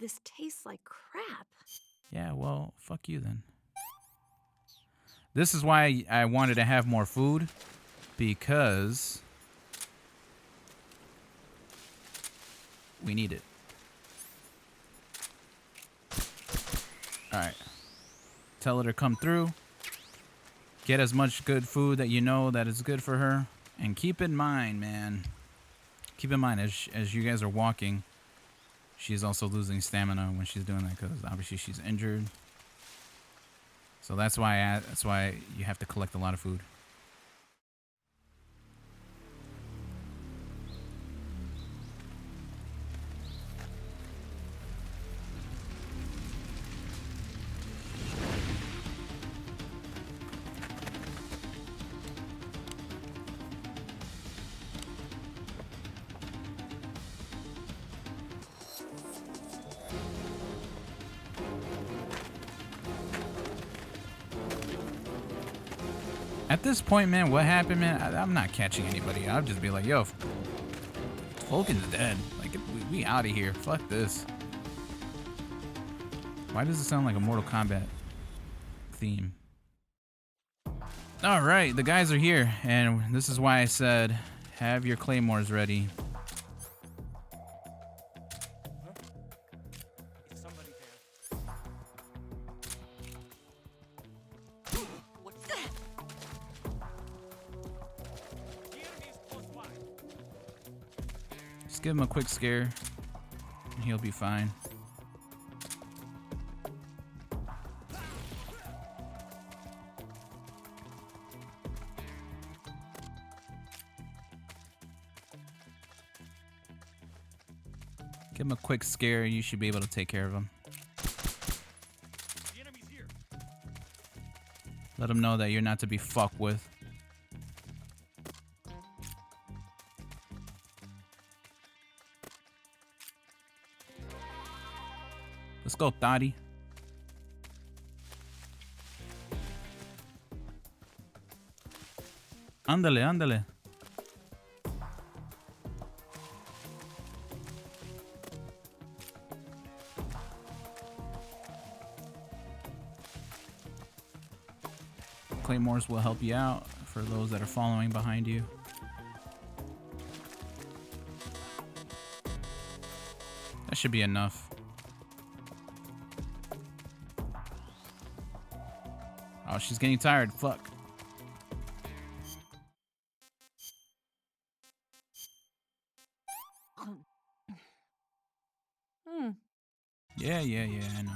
This tastes like crap. Yeah, well, fuck you then. This is why I wanted to have more food, because we need it. Alright. Tell her to come through. Get as much good food that you know that is good for her. And keep in mind, man. Keep in mind, as you guys are walking, she's also losing stamina when she's doing that, because obviously she's injured. So that's why you have to collect a lot of food. At this point, man, what happened, man? I'm not catching anybody. I'll just be like, yo, Vulcan's dead. Like, we out of here. Fuck this. Why does it sound like a Mortal Kombat theme? All right, the guys are here, and this is why I said, have your claymores ready. Just give him a quick scare, and he'll be fine. Give him a quick scare, you should be able to take care of him. Let him know that you're not to be fucked with. Let's go, Thotty. Ándale, ándale. Claymores will help you out for those that are following behind you. That should be enough. Oh, she's getting tired. Fuck. Yeah, I know.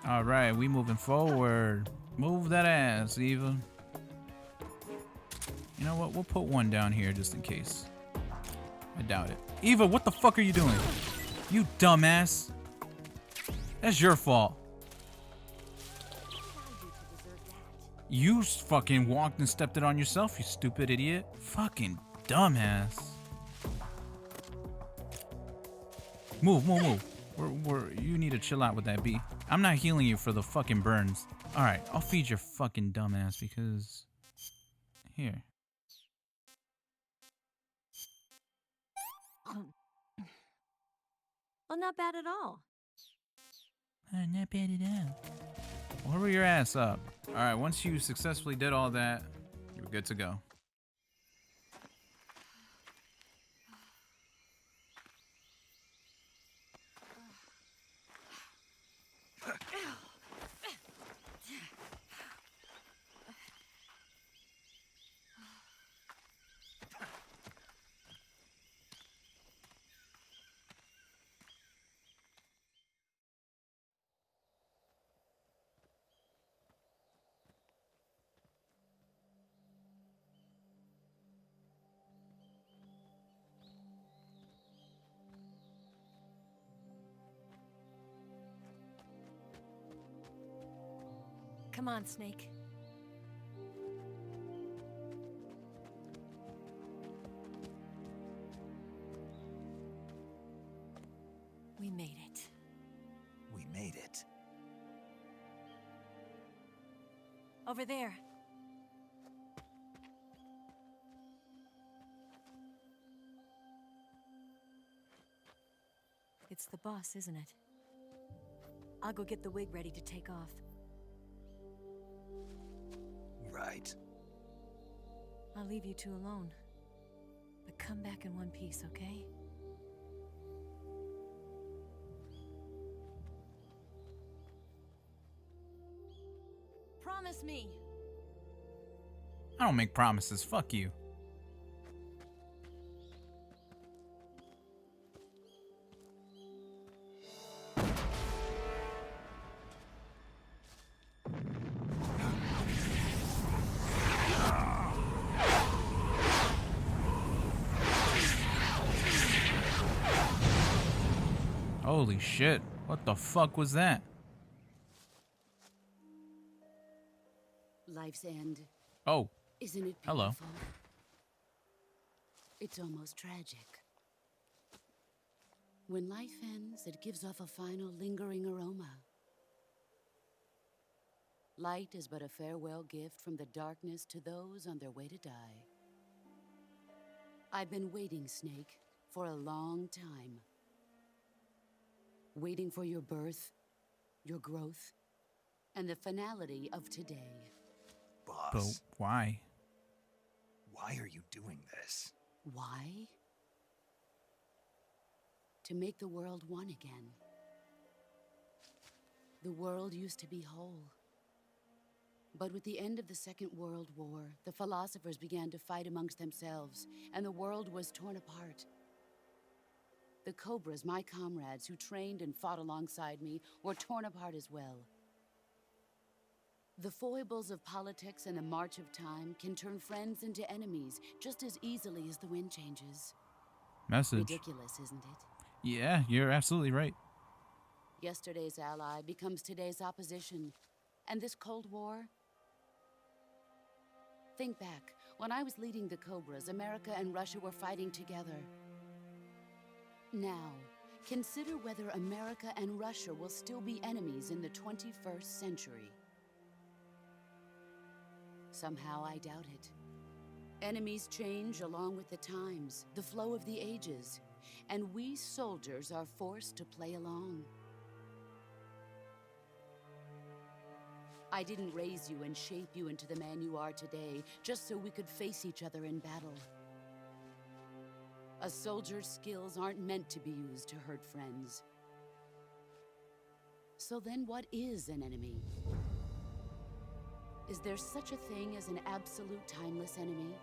All right, we moving forward. Move that ass, Eva. You know what? We'll put one down here just in case. I doubt it. Eva, what the fuck are you doing? You dumbass. That's your fault. You fucking walked and stepped it on yourself, you stupid idiot. Fucking dumbass. Move. You need to chill out with that bee. I'm not healing you for the fucking burns. Alright, I'll feed your fucking dumbass because... Here. Well, not bad at all. Not bad at all. Well, hurry your ass up. Alright, once you successfully did all that, you're good to go. Come on, Snake. We made it. We made it. Over there. It's the boss, isn't it? I'll go get the wig ready to take off. Right. I'll leave you two alone. But come back in one piece, okay? Promise me! I don't make promises. Fuck you. Holy shit. What the fuck was that? Life's end. Oh, Isn't it hello. beautiful? It's almost tragic. When life ends, it gives off a final lingering aroma. Light is but a farewell gift from the darkness to those on their way to die. I've been waiting, Snake, for a long time. Waiting for your birth, your growth, and the finality of today. Boss, But why? why are you doing this? Why? To make the world one again. The world used to be whole. But with the end of the Second World War, the philosophers began to fight amongst themselves, and the world was torn apart. The Cobras, my comrades who trained and fought alongside me, were torn apart as well. The foibles of politics and the march of time can turn friends into enemies just as easily as the wind changes. Message. Ridiculous, isn't it? Yeah, you're absolutely right. Yesterday's ally becomes today's opposition. And this Cold War? Think back. When I was leading the Cobras, America and Russia were fighting together. Now, consider whether America and Russia will still be enemies in the 21st century. Somehow I doubt it. Enemies change along with the times, the flow of the ages, and we soldiers are forced to play along. I didn't raise you and shape you into the man you are today just so we could face each other in battle. A soldier's skills aren't meant to be used to hurt friends. So then what is an enemy? Is there such a thing as an absolute timeless enemy?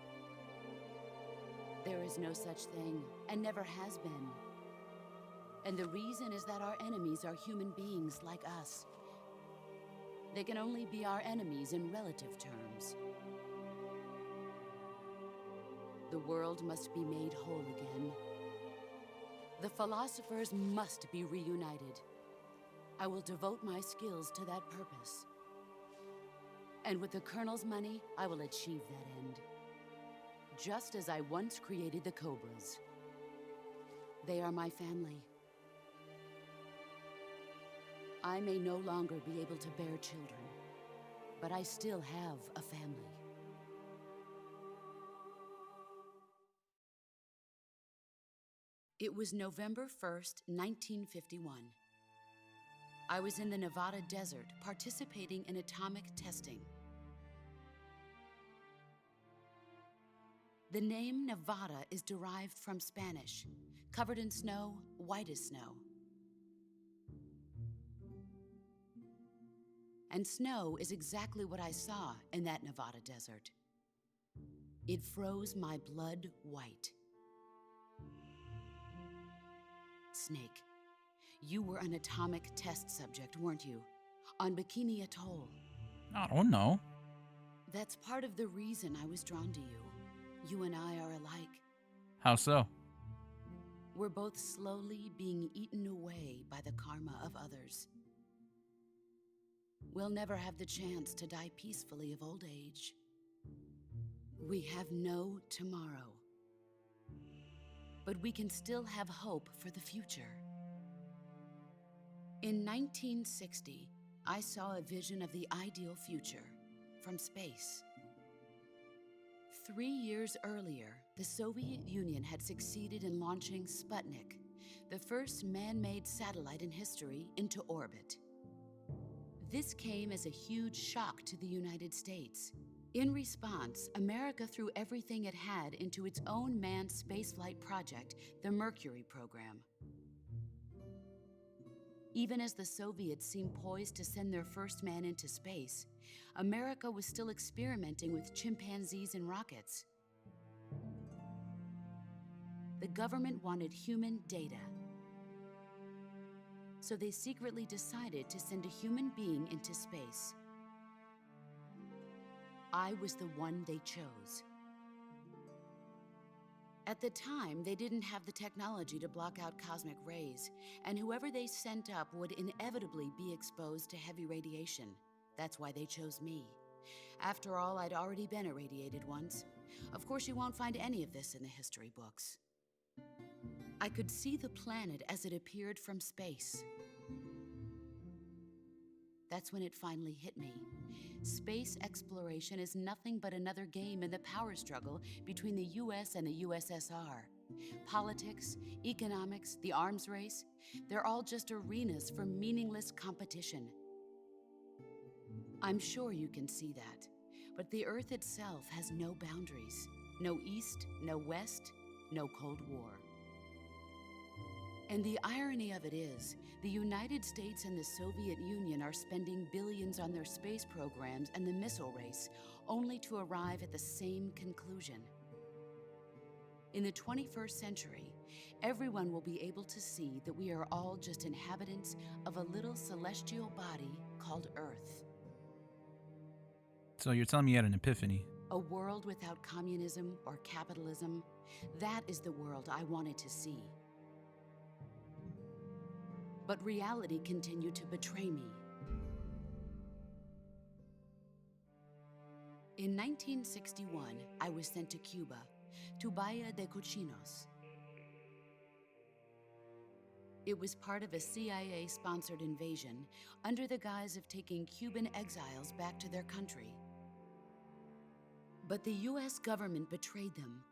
There is no such thing, and never has been. And the reason is that our enemies are human beings like us. They can only be our enemies in relative terms. The world must be made whole again. The philosophers must be reunited. I will devote my skills to that purpose. And with the Colonel's money, I will achieve that end. Just as I once created the Cobras. They are my family. I may no longer be able to bear children, but I still have a family. It was November 1st, 1951. I was in the Nevada desert participating in atomic testing. The name Nevada is derived from Spanish, covered in snow, white as snow. And snow is exactly what I saw in that Nevada desert. It froze my blood white. Snake, you were an atomic test subject, weren't you? On Bikini Atoll. I don't know. That's part of the reason I was drawn to you. You and I are alike. How so? We're both slowly being eaten away by the karma of others. we'll never have the chance to die peacefully of old age. We have no tomorrow. But we can still have hope for the future. In 1960, I saw a vision of the ideal future from space. 3 years earlier, the Soviet Union had succeeded in launching Sputnik, the first man-made satellite in history, into orbit. This came as a huge shock to the United States. In response, America threw everything it had into its own manned spaceflight project, the Mercury program. Even as the Soviets seemed poised to send their first man into space, America was still experimenting with chimpanzees and rockets. The government wanted human data, so they secretly decided to send a human being into space. I was the one they chose. At the time, they didn't have the technology to block out cosmic rays, and whoever they sent up would inevitably be exposed to heavy radiation. That's why they chose me. After all, I'd already been irradiated once. Of course, you won't find any of this in the history books. I could see the planet as it appeared from space. That's when it finally hit me. Space exploration is nothing but another game in the power struggle between the US and the USSR. Politics, economics, the arms race, they're all just arenas for meaningless competition. I'm sure you can see that, but the Earth itself has no boundaries. No East, no West, no Cold War. And the irony of it is, the United States and the Soviet Union are spending billions on their space programs and the missile race, only to arrive at the same conclusion. In the 21st century, everyone will be able to see that we are all just inhabitants of a little celestial body called Earth. So you're telling me you had an epiphany? A world without communism or capitalism, that is the world I wanted to see. But reality continued to betray me. In 1961, I was sent to Cuba, to Bahia de Cochinos. It was part of a CIA-sponsored invasion under the guise of taking Cuban exiles back to their country. But the US government betrayed them.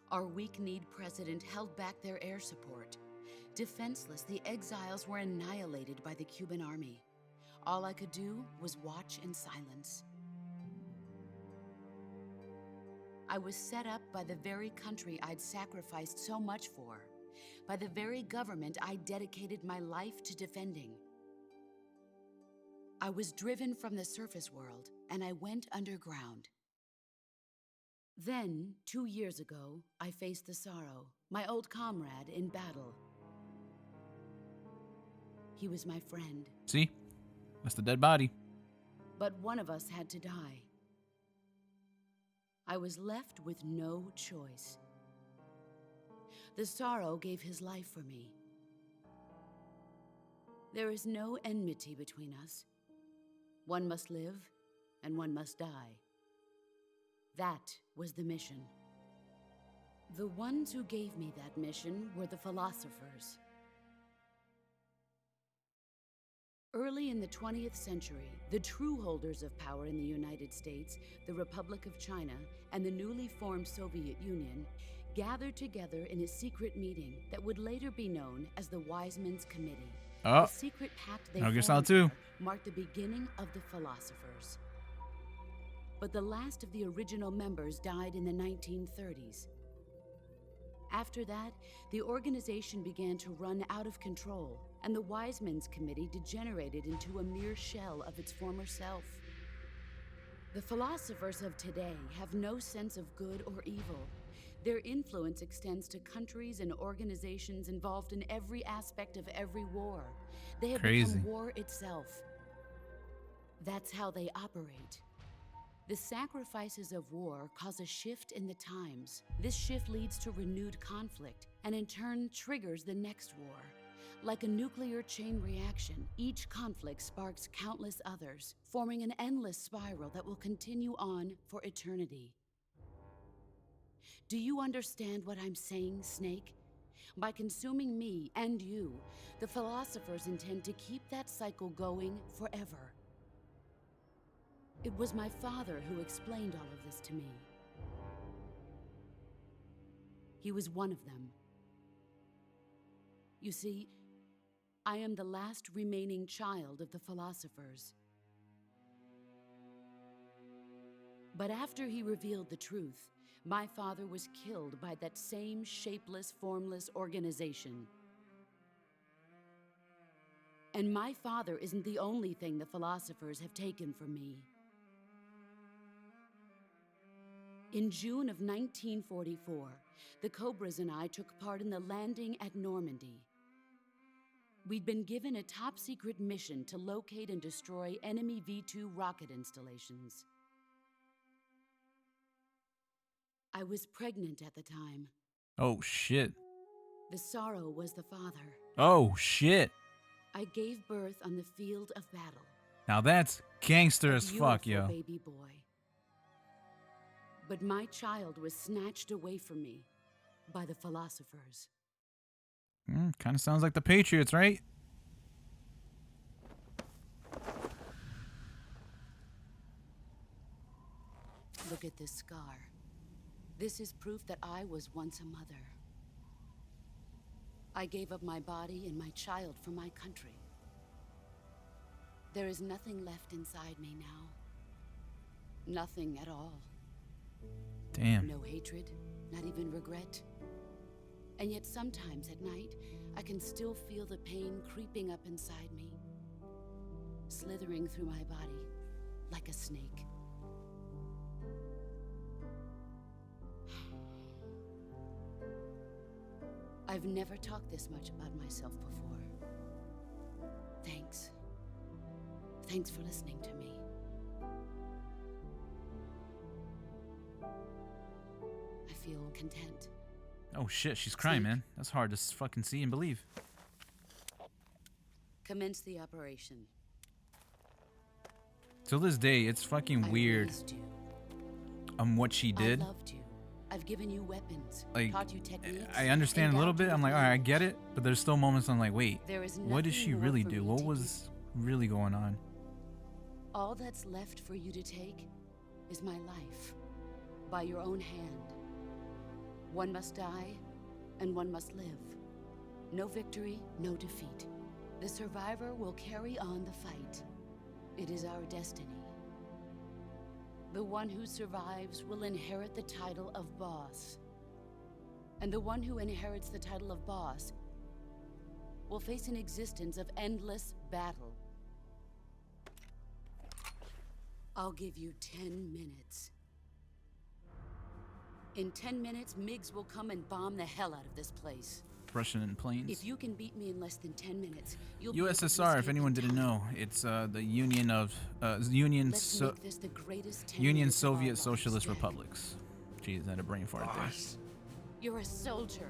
Our weak-kneed president held back their air support. Defenseless, the exiles were annihilated by the Cuban army. All I could do was watch in silence. I was set up by the very country I'd sacrificed so much for, by the very government I dedicated my life to defending. I was driven from the surface world, and I went underground. Then, 2 years ago, I faced the Sorrow, my old comrade in battle. He was my friend. See? That's the dead body. But one of us had to die. I was left with no choice. The Sorrow gave his life for me. There is no enmity between us. One must live, and one must die. That was the mission. The ones who gave me that mission were the philosophers. Early in the 20th century, the true holders of power in the United States, the Republic of China, and the newly formed Soviet Union gathered together in a secret meeting that would later be known as the Wise Men's Committee. Oh, The secret pact they Metal Gear formed Solid 2. there marked the beginning of the philosophers. But the last of the original members died in the 1930s. After that, the organization began to run out of control, and the Wise Men's Committee degenerated into a mere shell of its former self. The philosophers of today have no sense of good or evil. Their influence extends to countries and organizations involved in every aspect of every war. They have Crazy. become war itself. That's how they operate. The sacrifices of war cause a shift in the times. This shift leads to renewed conflict, and in turn triggers the next war. Like a nuclear chain reaction, each conflict sparks countless others, forming an endless spiral that will continue on for eternity. Do you understand what I'm saying, Snake? By consuming me and you, the philosophers intend to keep that cycle going forever. It was my father who explained all of this to me. He was one of them. You see, I am the last remaining child of the philosophers. But after he revealed the truth, my father was killed by that same shapeless, formless organization. And my father isn't the only thing the philosophers have taken from me. In June of 1944, the Cobras and I took part in the landing at Normandy. We'd been given a top-secret mission to locate and destroy enemy V-2 rocket installations. I was pregnant at the time. Oh, shit. The sorrow was the father. Oh, shit. I gave birth on the field of battle. Now that's gangster as fuck, Beautiful yo. baby boy. But my child was snatched away from me by the philosophers. Kind of sounds like the Patriots, right? Look at this scar. This is proof that I was once a mother. I gave up my body and my child for my country. There is nothing left inside me now. Nothing at all. Damn. No hatred, not even regret. And yet sometimes at night, I can still feel the pain creeping up inside me, slithering through my body like a snake. I've never talked this much about myself before. Thanks. Thanks for listening to me. I feel content. Oh shit, she's crying, Snake. man. That's hard to fucking see and believe. Commence the operation. Till this day, it's fucking I weird raised you. what she did. I loved you. I've given you weapons, Like, taught you techniques. I understand a little bit. I'm like, all right, I get it. But there's still moments I'm like, wait, There is what did nothing she more really for do? me What to was really going on? All that's left for you to take is my life, by your own hand. One must die, and one must live. No victory, no defeat. The survivor will carry on the fight. It is our destiny. The one who survives will inherit the title of boss. And the one who inherits the title of boss will face an existence of endless battle. I'll give you 10 minutes. In 10 minutes, MiGs will come and bomb the hell out of this place. Russian in planes. If you can beat me in less than 10 minutes, you'll be able to USSR, if escape anyone in didn't time. know, it's the Union of Union Let's make this the greatest 10 Union minutes of our Soviet lives. Socialist Jack. Republics. Jeez, I had a brain fart there. Boss. You're a soldier.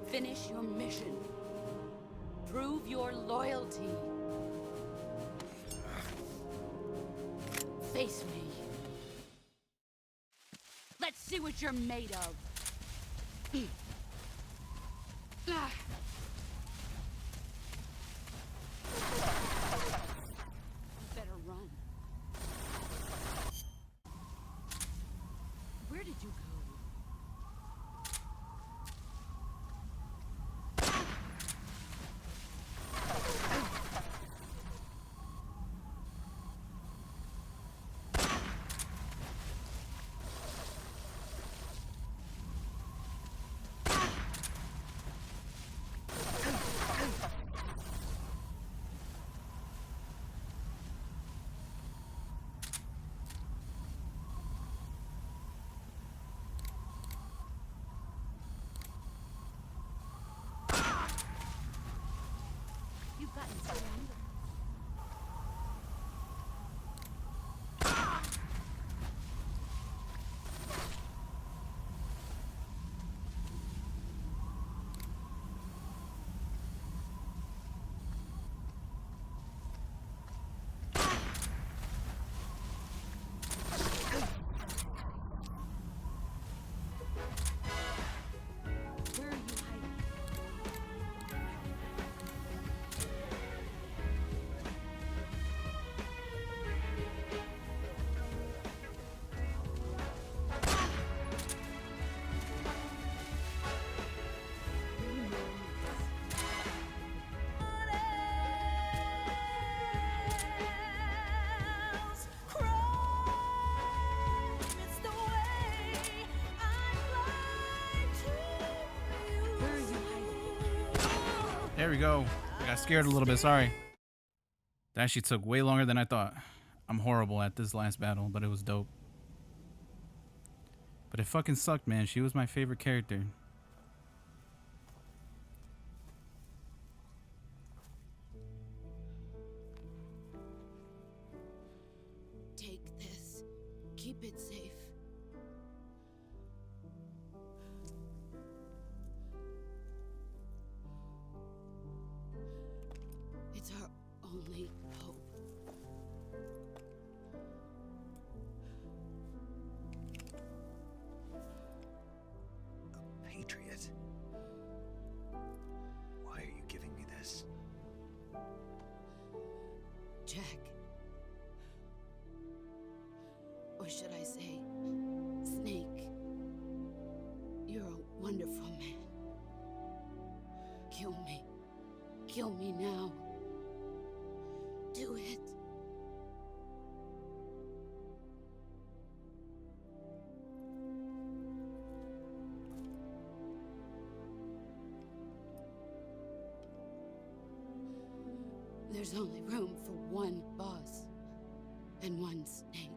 Finish your mission. Prove your loyalty. Face me. Let's see what you're made of. Ah. Better run. Where did you go? There we go. I got scared a little bit. Sorry. That actually took way longer than I thought. I'm horrible at this last battle, but it was dope. But it fucking sucked, man. She was my favorite character. Take this. Keep it safe. It's our only hope. A patriot? Why are you giving me this? Jack. Or should I say, Snake. You're a wonderful man. Kill me. Kill me now. Do it. There's only room for one boss and one snake.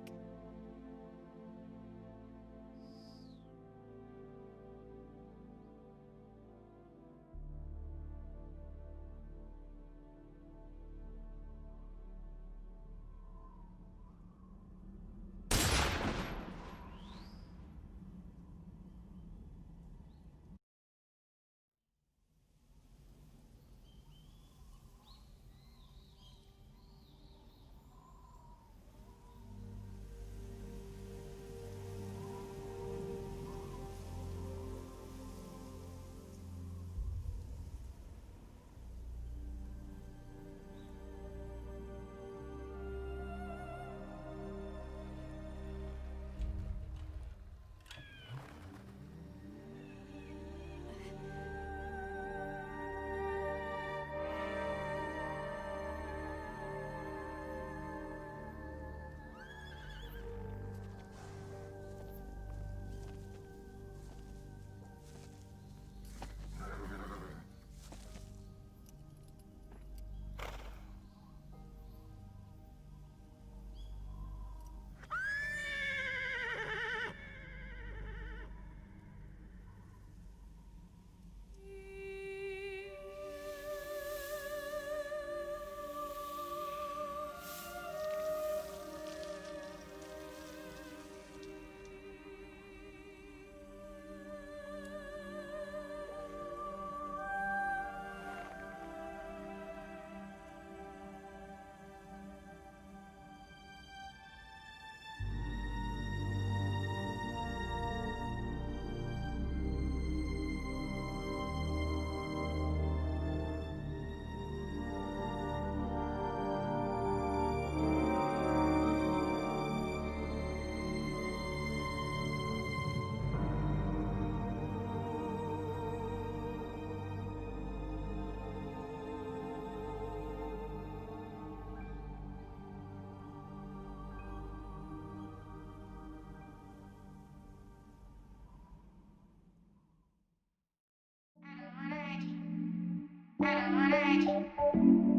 I don't wanna hurt you.